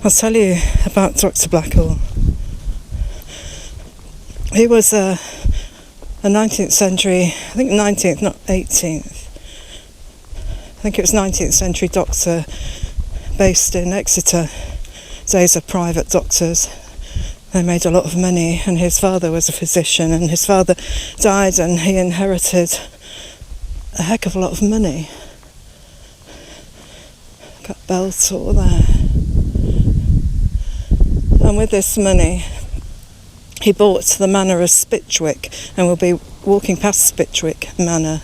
I'll tell you about Dr. Blackall. He was a 19th century, I think 19th, not 18th. I think it was 19th century doctor based in Exeter. Days of private doctors. They made a lot of money, and his father was a physician, and his father died and he inherited a heck of a lot of money. Got Bel Tor there. And with this money he bought the manor of Spitchwick, and we'll be walking past Spitchwick Manor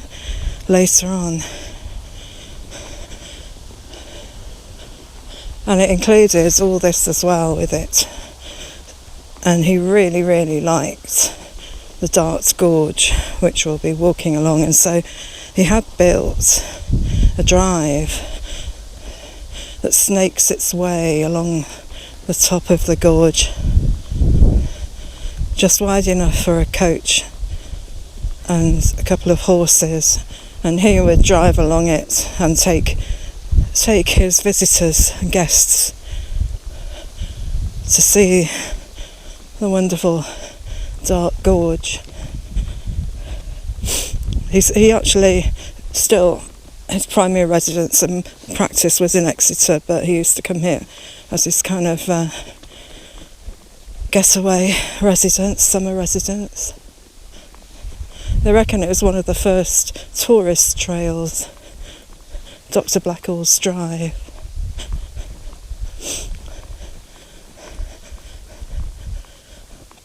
later on. And it included all this as well with it. And he really, really liked the Dart Gorge, which we'll be walking along. And so he had built a drive that snakes its way along the top of the gorge, just wide enough for a coach and a couple of horses, and he would drive along it and take his visitors and guests to see the wonderful Dart Gorge. He actually still, his primary residence and practice was in Exeter, but he used to come here as his kind of getaway residence, summer residence. They reckon it was one of the first tourist trails, Dr. Blackall's Drive.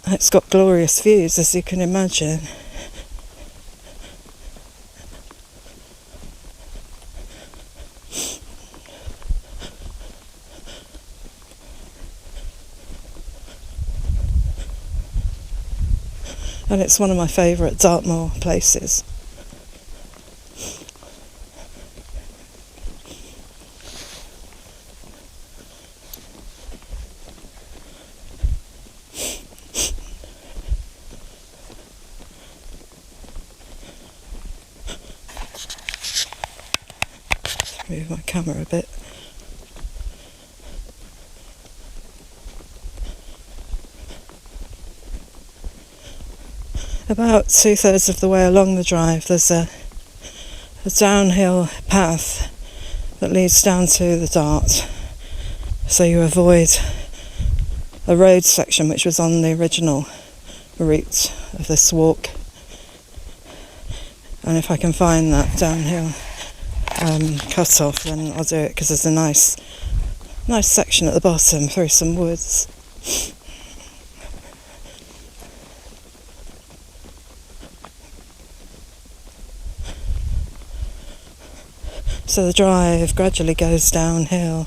It's got glorious views, as you can imagine. And it's one of my favourite Dartmoor places. Move my camera a bit. About 2/3 of the way along the drive there's a downhill path that leads down to the Dart, so you avoid a road section which was on the original route of this walk. And if I can find that downhill cut off, then I'll do it, because there's a nice section at the bottom through some woods. So the drive gradually goes downhill.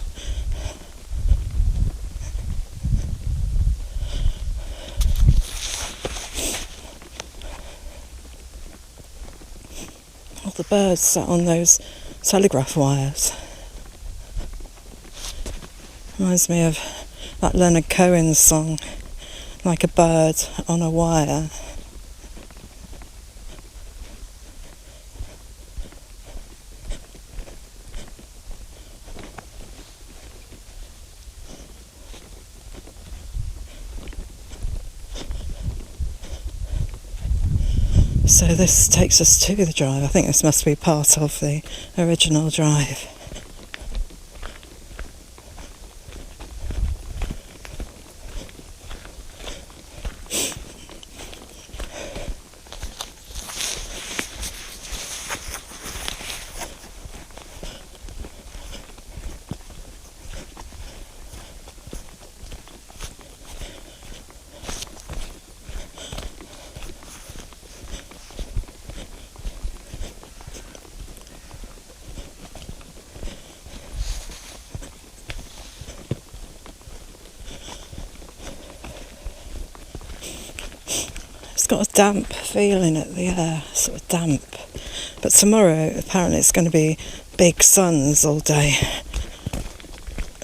All the birds sat on those telegraph wires. Reminds me of that Leonard Cohen song, Like a Bird on a Wire. So this takes us to the drive. I think this must be part of the original drive. It's got a damp feeling at the air, sort of damp. But tomorrow, apparently, it's going to be big suns all day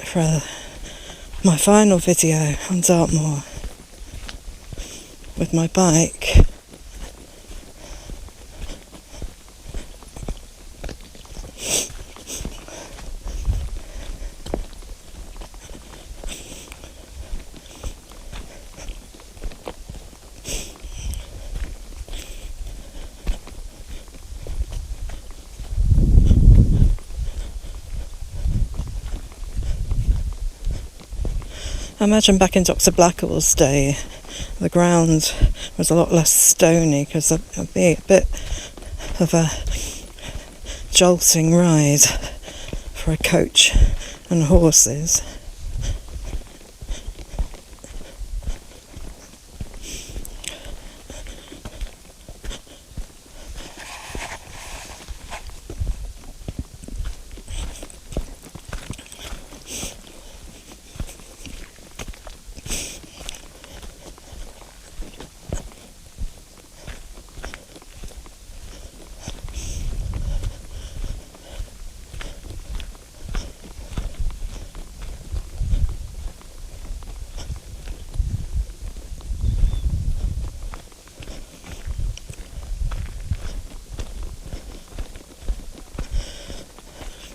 for my final video on Dartmoor with my bike. I imagine back in Dr. Blackall's day, the ground was a lot less stony because it'd be a bit of a jolting ride for a coach and horses.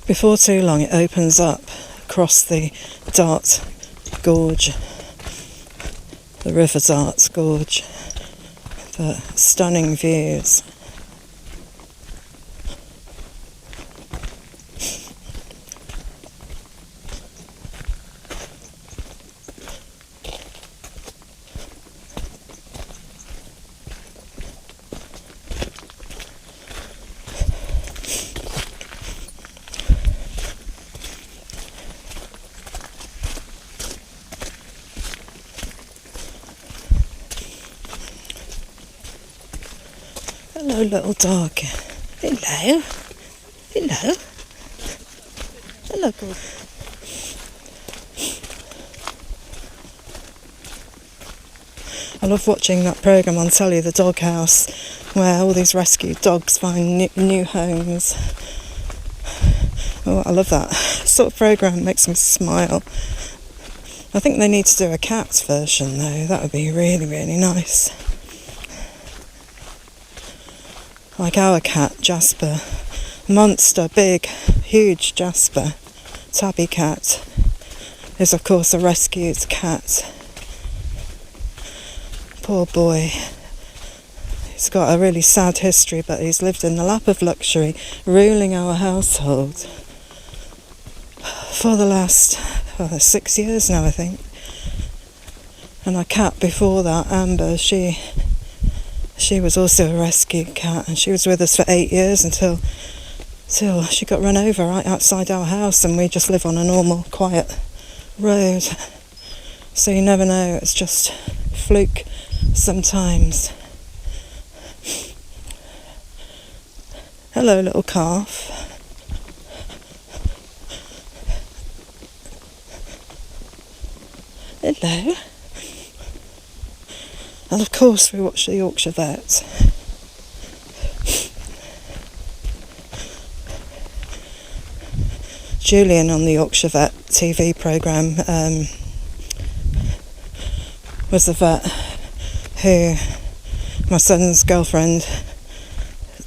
Before too long it opens up across the Dart Gorge, the River Dart Gorge, for stunning views. Hello, little dog. Hello. Hello. Hello, good. I love watching that programme on telly, The Dog House, where all these rescued dogs find new homes. Oh, I love that sort of programme. Makes me smile. I think they need to do a cat version though. That would be really, really nice. Like our cat, Jasper. Monster, big, huge Jasper. Tabby cat is of course a rescued cat. Poor boy. He's got a really sad history, but he's lived in the lap of luxury, ruling our household for the last 6 years now, I think. And our cat before that, Amber, she was also a rescue cat, and she was with us for 8 years until she got run over right outside our house, and we just live on a normal, quiet road. So you never know, it's just fluke sometimes. Hello, little calf. Hello. And of course we watch the Yorkshire Vet. Julian on the Yorkshire Vet TV programme was the vet who my son's girlfriend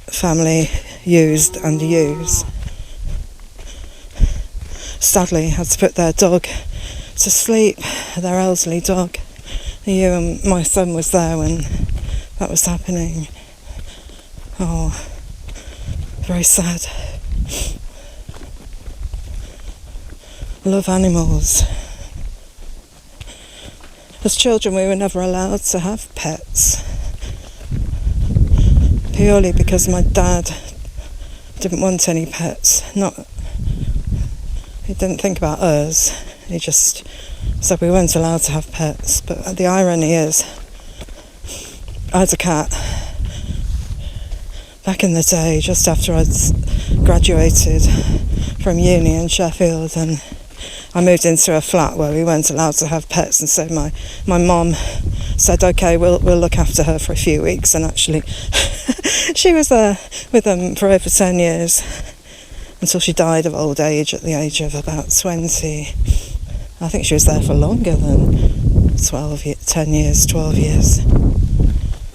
family used and use. Sadly had to put their dog to sleep, their elderly dog. You and my son was there when that was happening. Oh, very sad. Love animals. As children we were never allowed to have pets, purely because my dad didn't want any pets. He didn't think about us, he just said we weren't allowed to have pets. But the irony is, I had a cat back in the day, just after I'd graduated from uni in Sheffield, and I moved into a flat where we weren't allowed to have pets, and so my mum said, okay, we'll look after her for a few weeks, and actually she was there with them for over 10 years until she died of old age at the age of about 20. I think she was there for longer than 10 years, 12 years.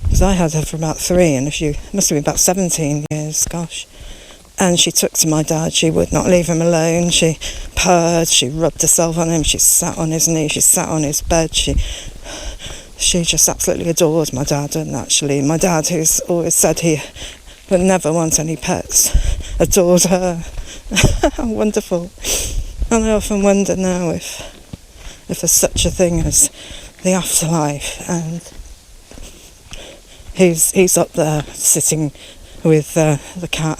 Because I had her for about 3, and must have been about 17 years, gosh. And she took to my dad. She would not leave him alone. She purred, she rubbed herself on him, she sat on his knee, she sat on his bed. She just absolutely adored my dad. And actually my dad, who's always said he would never want any pets, adored her. How wonderful. And I often wonder now if if there's such a thing as the afterlife, and he's up there sitting with the cat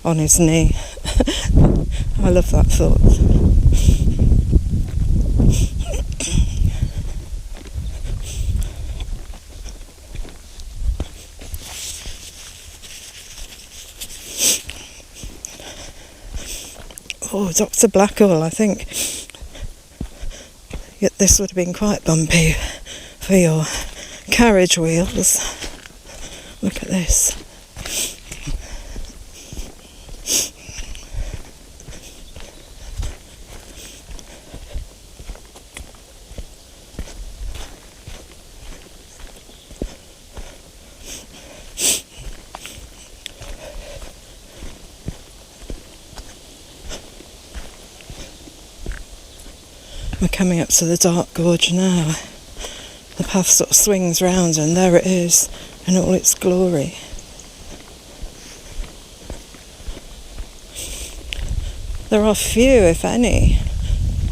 on his knee. I love that thought. Oh, Dr. Blackall, I think this would have been quite bumpy for your carriage wheels. Look at this. We're coming up to the Dart Gorge now. The path sort of swings round and there it is in all its glory. There are few, if any,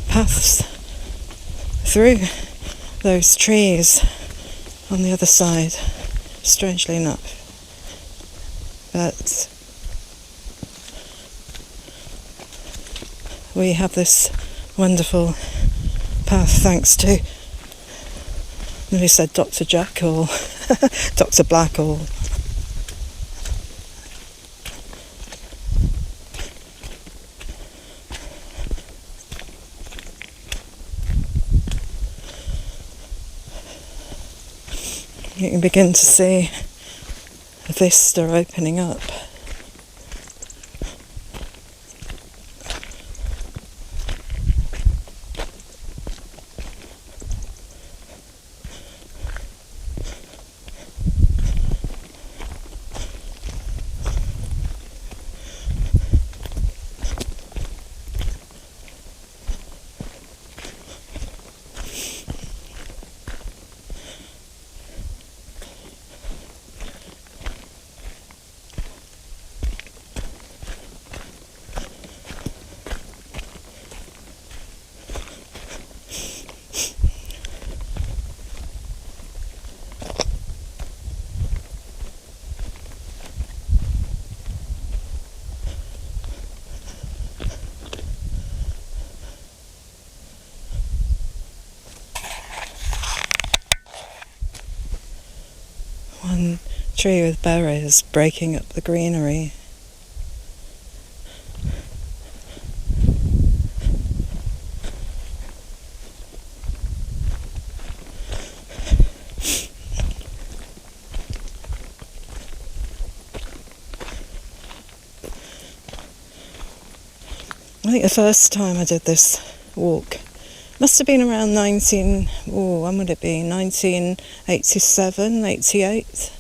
paths through those trees on the other side, strangely enough. But we have this wonderful path thanks to, we said Dr. Jack or Dr. Blackall. You can begin to see a vista opening up. One tree with berries breaking up the greenery. I think the first time I did this walk must have been around when would it be? 1987, 88.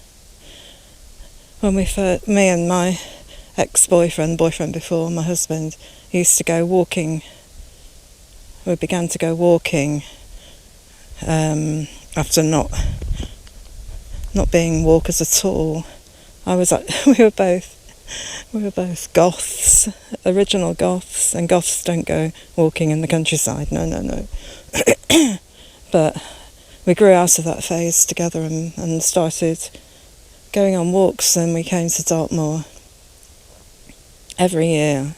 When me and my boyfriend before my husband, used to go walking. We began to go walking after not being walkers at all. We were both goths, original goths, and goths don't go walking in the countryside, no. But we grew out of that phase together and started going on walks, and we came to Dartmoor every year.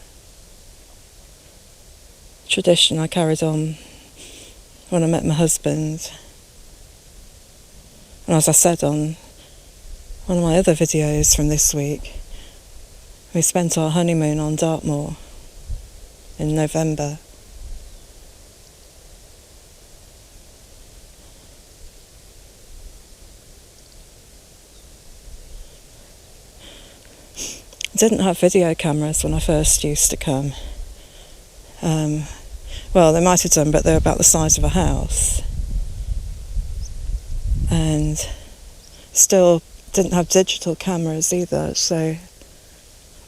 Tradition I carried on when I met my husband. And as I said on one of my other videos from this week, we spent our honeymoon on Dartmoor in November. I didn't have video cameras when I first used to come. Well, they might have done, but they were about the size of a house. And still didn't have digital cameras either, so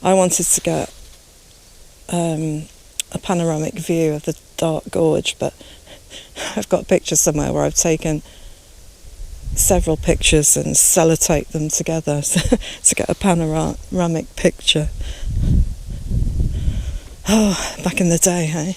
I wanted to get a panoramic view of the Dart Gorge, but I've got pictures somewhere where I've taken several pictures and sellotaped them together to get a panoramic picture. Oh, back in the day, hey?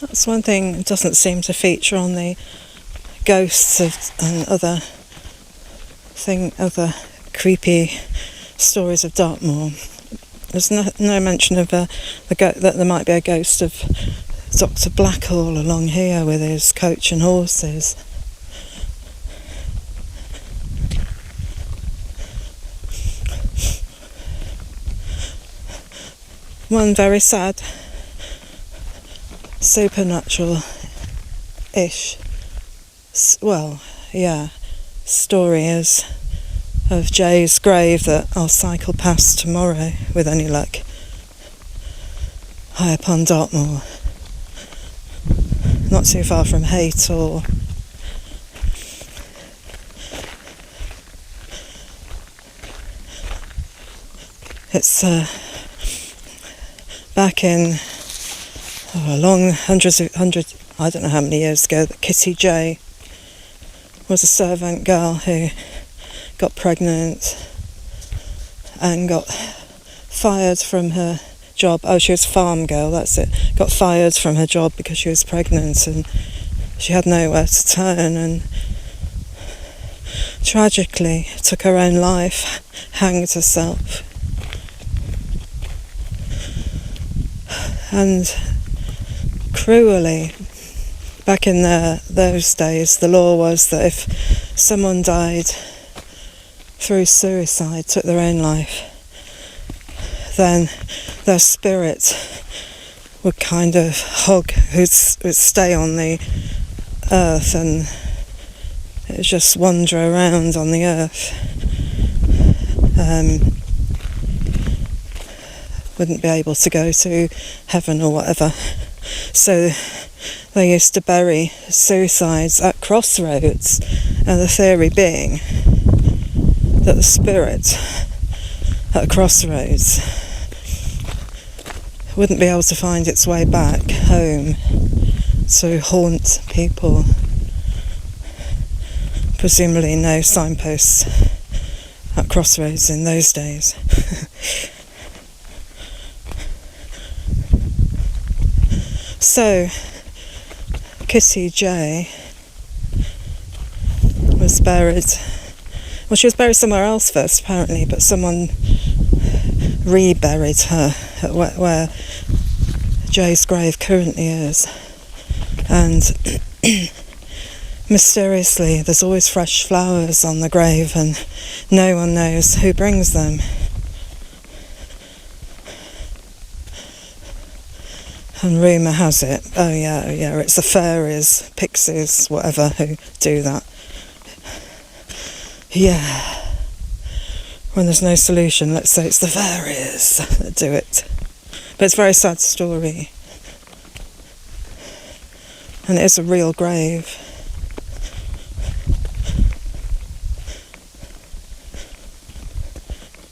That's one thing that doesn't seem to feature on the ghosts and other creepy stories of Dartmoor. There's no mention of that there might be a ghost of Dr. Blackall along here with his coach and horses. One very sad, supernatural-ish, story is of Jay's grave that I'll cycle past tomorrow with any luck, high up on Dartmoor, not too far from Tor. It's back in I don't know how many years ago, that Kitty J was a servant girl who got pregnant and got fired from her job. Oh, she was a farm girl, that's it. Got fired from her job because she was pregnant and she had nowhere to turn, and tragically took her own life, hanged herself. And cruelly, back in those days, the law was that if someone died through suicide, took their own life, then their spirit would kind of would stay on the earth, and it would just wander around on the earth. Wouldn't be able to go to heaven or whatever. So they used to bury suicides at crossroads, and the theory being that the spirit at crossroads wouldn't be able to find its way back home to haunt people. Presumably no signposts at crossroads in those days. So, Kitty J was buried. Well, she was buried somewhere else first, apparently, but someone reburied her at where Jay's grave currently is. And mysteriously, there's always fresh flowers on the grave, and no one knows who brings them. And rumour has it, it's the fairies, pixies, whatever, who do that. Yeah. When there's no solution, let's say it's the fairies that do it. But it's a very sad story. And it is a real grave.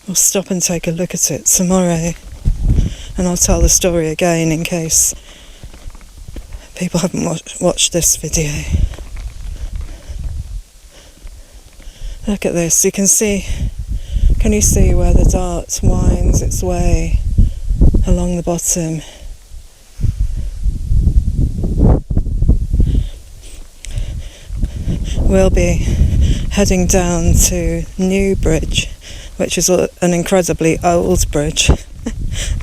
We'll stop and take a look at it tomorrow. And I'll tell the story again in case people haven't watched this video. Look at this, can you see where the dart winds its way along the bottom? We'll be heading down to New Bridge, which is an incredibly old bridge.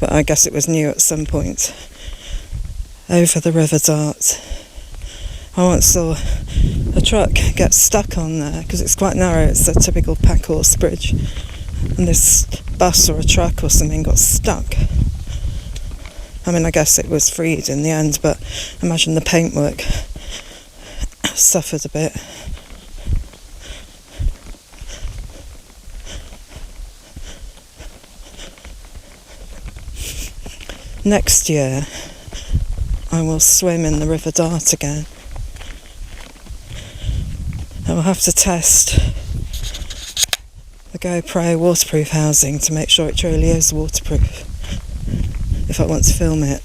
But I guess it was new at some point, over the River Dart. I once saw a truck get stuck on there, because it's quite narrow, it's a typical pack horse bridge, and this bus or a truck or something got stuck. I mean, I guess it was freed in the end, but imagine the paintwork suffered a bit. Next year, I will swim in the River Dart again. I will have to test the GoPro waterproof housing to make sure it truly is waterproof if I want to film it.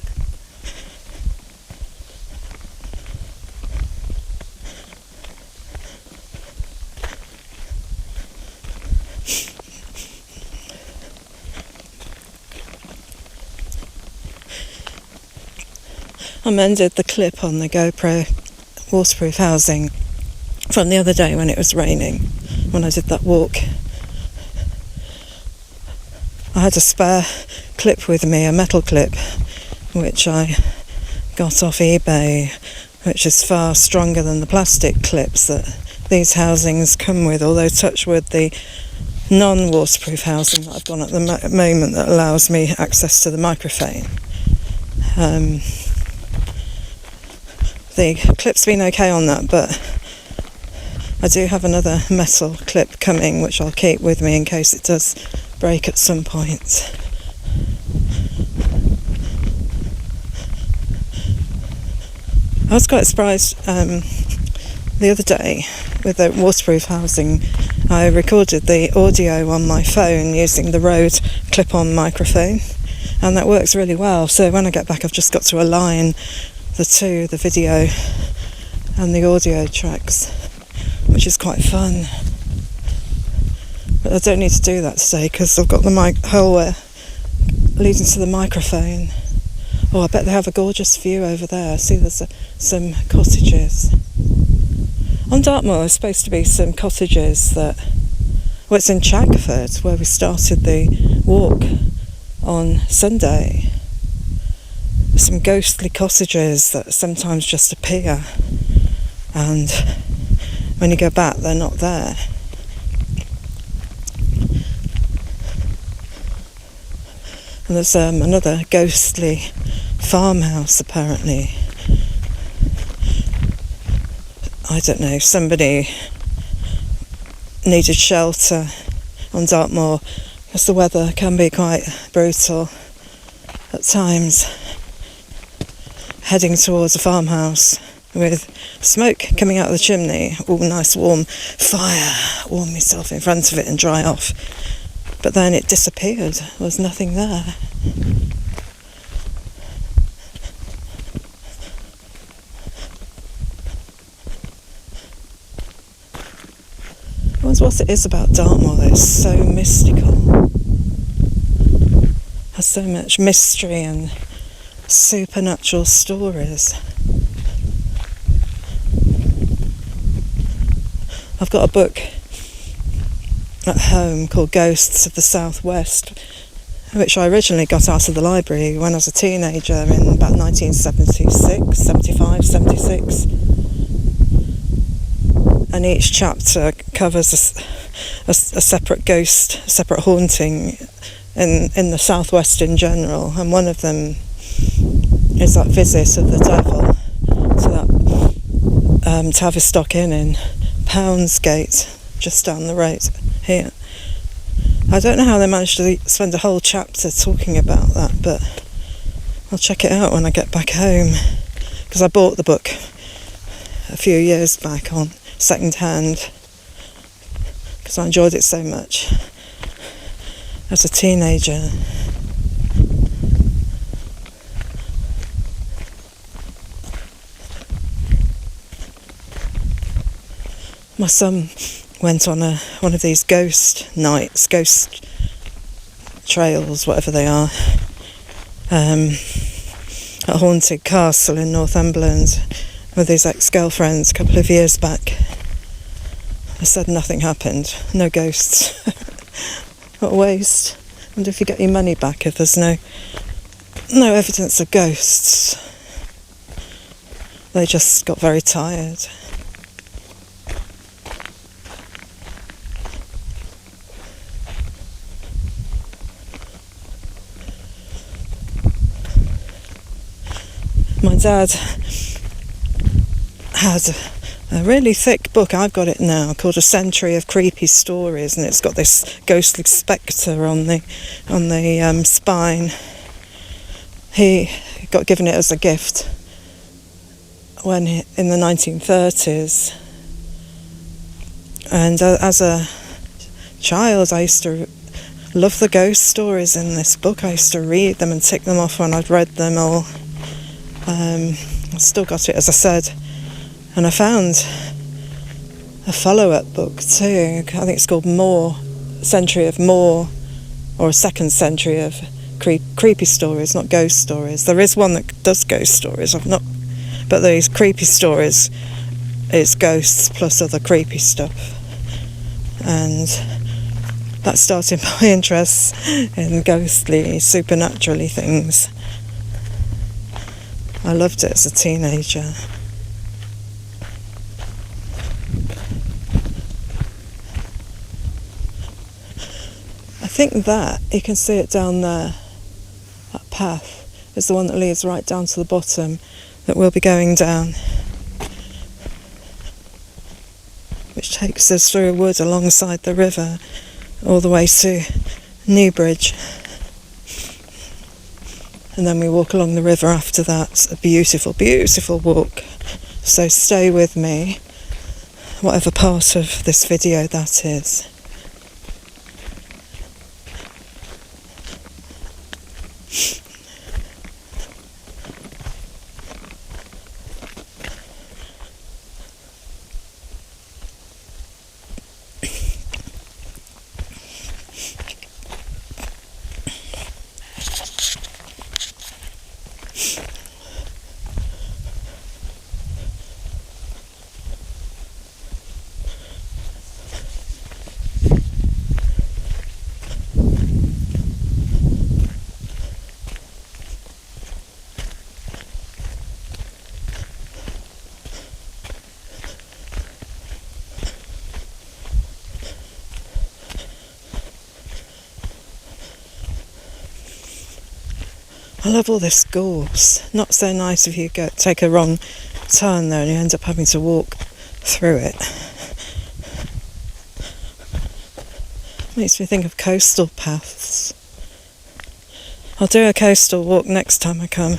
I mended the clip on the GoPro waterproof housing from the other day when it was raining, when I did that walk. I had a spare clip with me, a metal clip, which I got off eBay, which is far stronger than the plastic clips that these housings come with, although touch wood, the non-waterproof housing that I've got at the moment that allows me access to the microphone. The clip's been okay on that, but I do have another metal clip coming which I'll keep with me in case it does break at some point. I was quite surprised the other day with the waterproof housing. I recorded the audio on my phone using the Rode clip-on microphone, and that works really well. So when I get back, I've just got to align the video and the audio tracks, which is quite fun. But I don't need to do that today because I've got the hole leading to the microphone. Oh, I bet they have a gorgeous view over there. See, there's some cottages. On Dartmoor, there's supposed to be some cottages that... Well, it's in Chagford, where we started the walk on Sunday. Some ghostly cottages that sometimes just appear, and when you go back, they're not there. And there's another ghostly farmhouse, apparently. I don't know, somebody needed shelter on Dartmoor because the weather can be quite brutal at times. Heading towards a farmhouse with smoke coming out of the chimney, all nice warm fire, warm myself in front of it and dry off. But then it disappeared, there was nothing there. I wonder what it is about Dartmoor that is so mystical. Has so much mystery and supernatural stories. I've got a book at home called Ghosts of the Southwest, which I originally got out of the library when I was a teenager in about 1976, 75, 76. And each chapter covers a separate ghost, a separate haunting in the Southwest in general, and one of them is that visit of the devil to that Tavistock Inn in Poundsgate, just down the road here. I don't know how they managed to spend a whole chapter talking about that, but I'll check it out when I get back home, because I bought the book a few years back on second hand because I enjoyed it so much as a teenager. My son went on one of these ghost nights, ghost trails, whatever they are, at a haunted castle in Northumberland with his ex-girlfriends a couple of years back. I said nothing happened, no ghosts. What a waste. I wonder if you get your money back if there's no evidence of ghosts. They just got very tired. My dad had a really thick book, I've got it now, called A Century of Creepy Stories, and it's got this ghostly spectre on the spine. He got given it as a gift in the 1930s, and as a child I used to love the ghost stories in this book. I used to read them and tick them off when I'd read them all. I still got it, as I said, and I found a follow-up book too. I think it's called Century of More, or A Second Century of creepy stories, not ghost stories. There is one that does ghost stories, but these creepy stories is ghosts plus other creepy stuff. And that started my interest in ghostly, supernaturally things. I loved it as a teenager. I think that, you can see it down there, that path is the one that leads right down to the bottom that we'll be going down, which takes us through a wood alongside the river all the way to Newbridge. And then we walk along the river after that. It's a beautiful, beautiful walk. So stay with me, whatever part of this video that is. I love all this gorse. Not so nice if you take a wrong turn there and you end up having to walk through it. Makes me think of coastal paths. I'll do a coastal walk next time I come.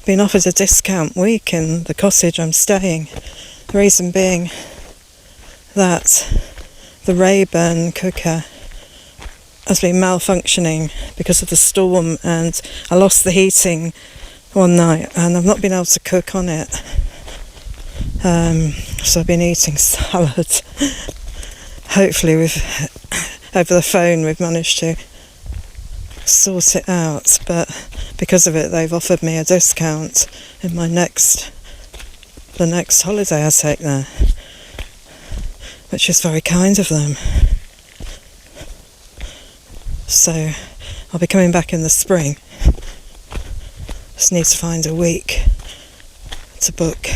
Been offered a discount week in the cottage I'm staying. The reason being that the Rayburn cooker has been malfunctioning because of the storm, and I lost the heating one night and I've not been able to cook on it. So I've been eating salad. Hopefully over the phone we've managed to sort it out, but because of it they've offered me a discount in the next holiday I take there, which is very kind of them. So I'll be coming back in the spring. Just need to find a week to book.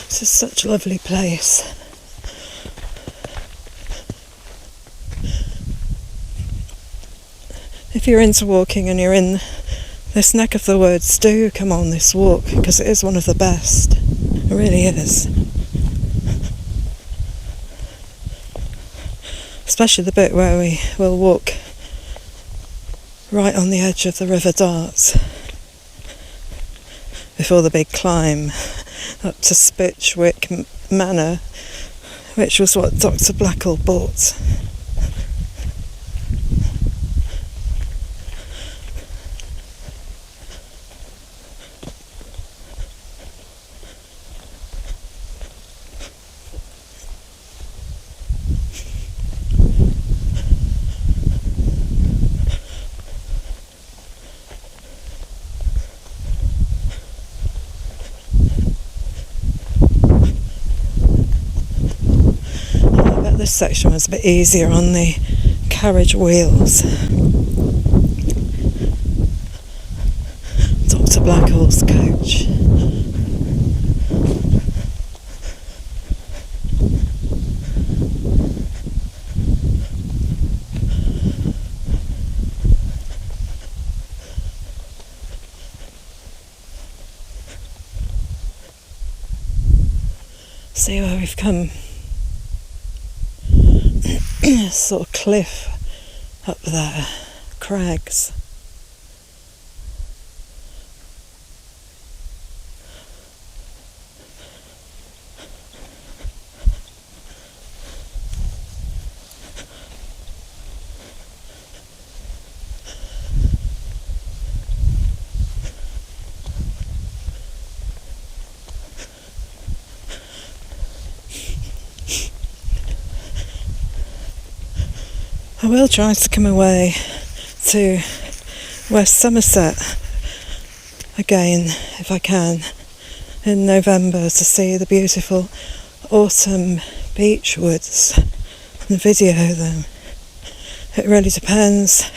This is such a lovely place. If you're into walking and you're in this neck of the woods, do come on this walk, because it is one of the best. It really is. Especially the bit where we will walk right on the edge of the River Dart before the big climb up to Spitchwick Manor, which was what Dr. Blackall bought. this section was a bit easier on the carriage wheels. Dr. BLACKALL'S coach. See where we've come. Sort of cliff up there, crags. I will try to come away to West Somerset again, if I can, in November to see the beautiful autumn beech woods and video them. It really depends.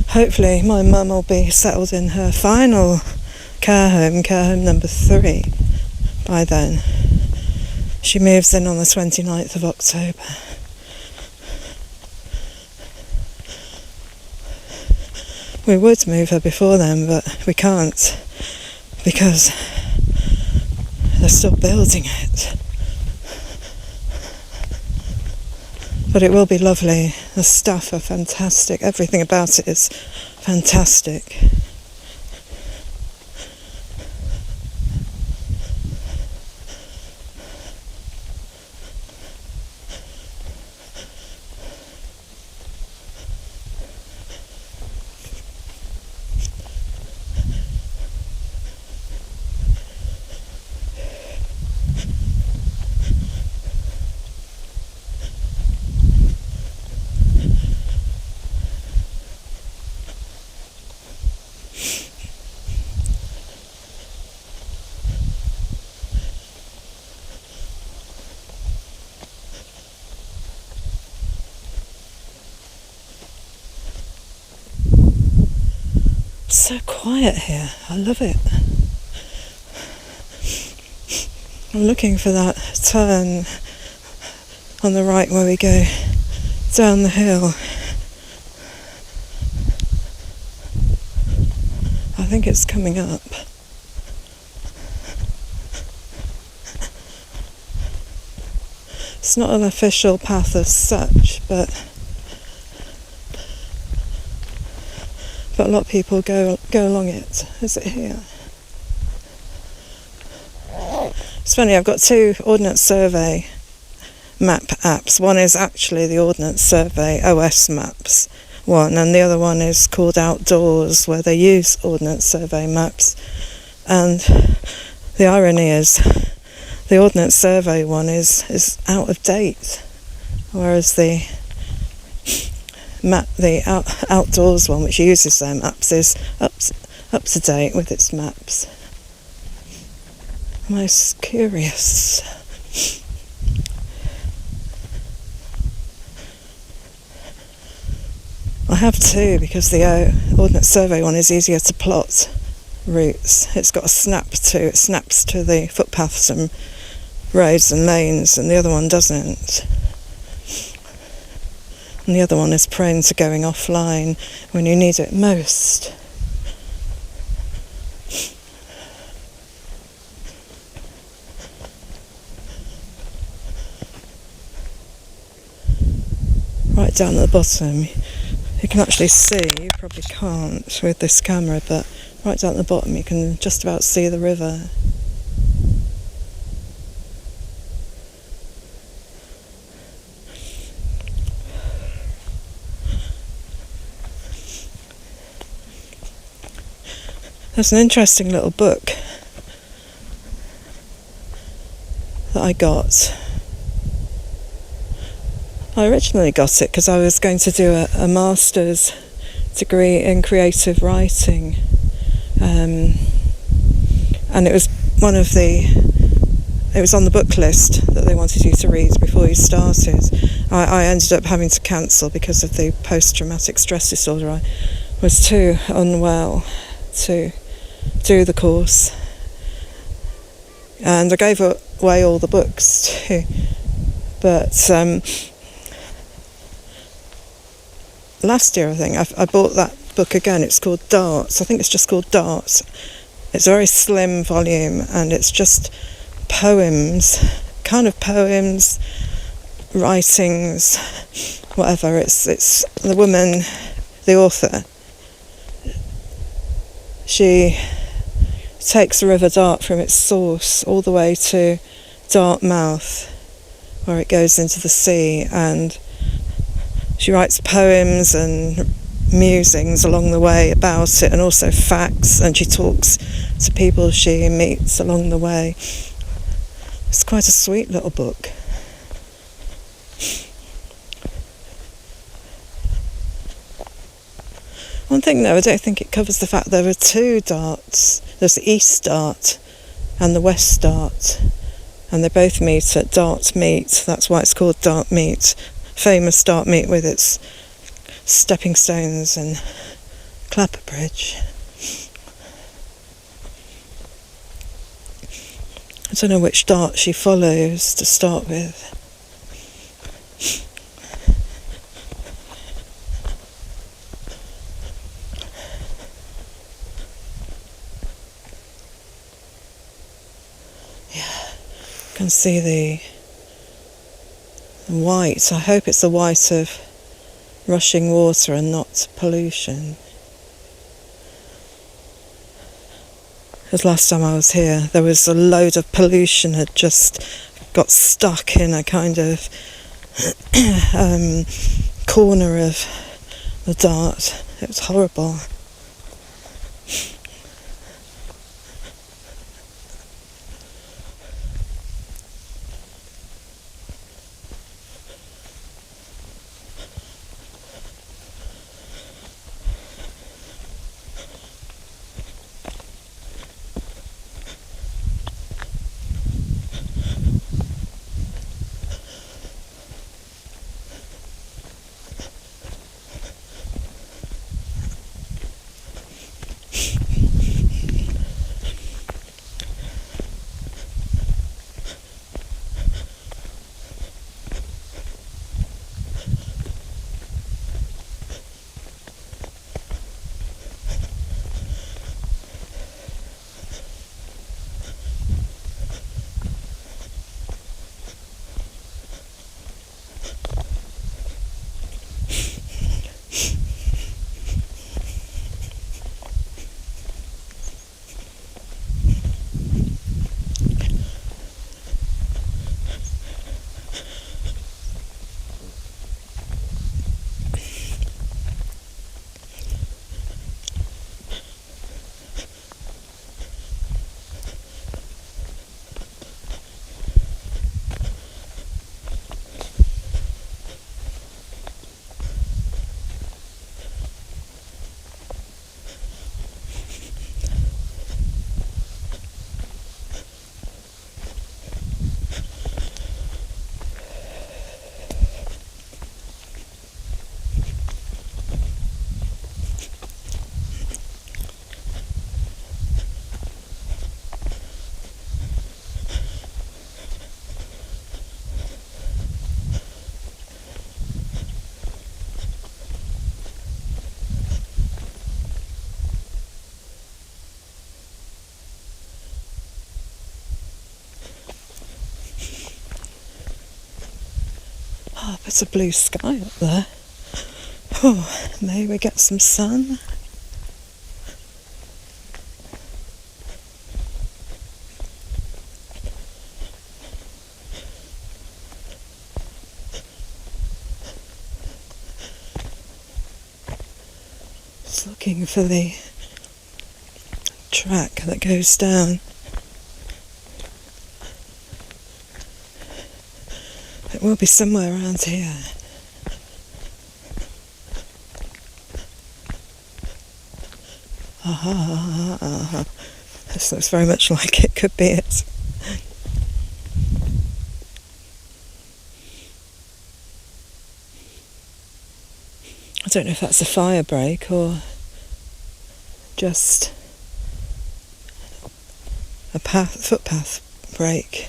Hopefully my mum will be settled in her final care home number 3 by then. She moves in on the 29th of October. We would move her before then, but we can't because they're still building it. But it will be lovely. The staff are fantastic. Everything about it is fantastic. So quiet here. I love it. I'm looking for that turn on the right where we go down the hill. I think it's coming up. It's not an official path as such, but a lot of people go along it. Is it here? It's funny, I've got 2 Ordnance Survey map apps. One is actually the Ordnance Survey OS maps one, and the other one is called Outdoors, where they use Ordnance Survey maps. And the irony is the Ordnance Survey one is out of date, whereas the Outdoors one, which uses their maps, is up to date with its maps. Most curious. I have 2 because the Ordnance Survey one is easier to plot routes. It's got a snap to it, snaps to the footpaths and roads and lanes, and the other one doesn't. And the other one is prone to going offline when you need it most. Right down at the bottom, you can actually see, you probably can't with this camera, but right down at the bottom you can just about see the river. There's an interesting little book that I got. I originally got it because I was going to do a master's degree in creative writing, and it was one of the it was on the book list that they wanted you to read before you started. I ended up having to cancel because of the post-traumatic stress disorder. I was too unwell to do the course, and I gave away all the books too. But last year, I think, I bought that book again. It's called Darts. I think it's just called Darts. It's a very slim volume, and it's just poems, writings, whatever. It's the woman, the author. She takes the River Dart from its source all the way to Dartmouth, where it goes into the sea, and she writes poems and musings along the way about it, and also facts, and she talks to people she meets along the way. It's quite a sweet little book. One thing though, I don't think it covers the fact there are two darts. There's the East Dart and the West Dart, and they both meet at Dart Meet. That's why it's called Dart Meet. Famous Dart Meet with its stepping stones and clapper bridge. I don't know which dart she follows to start with. Yeah, you can see the white. I hope it's the white of rushing water and not pollution. Because last time I was here, there was a load of pollution had just got stuck in a kind of corner of the dart. It was horrible. Oh, there's a blue sky up there. Oh, may we get some sun? Just looking for the track that goes down. It will be somewhere around here. This looks very much like it could be it. don't know if that's a fire break or just a footpath break.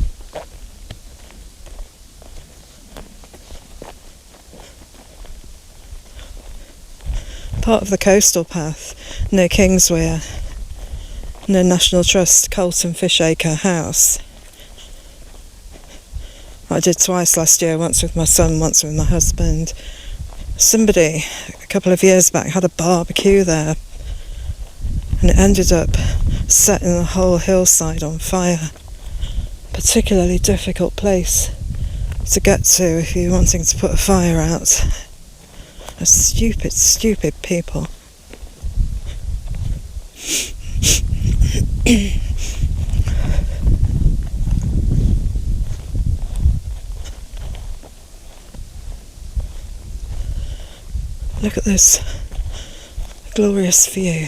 Part of the coastal path near Kingswear, near National Trust Colton Fishacre House. I did twice last year, once with my son, once with my husband. Somebody a couple of years back had a barbecue there, and it ended up setting the whole hillside on fire. Particularly difficult place to get to if you're wanting to put a fire out. Stupid, stupid people. Look at this glorious view.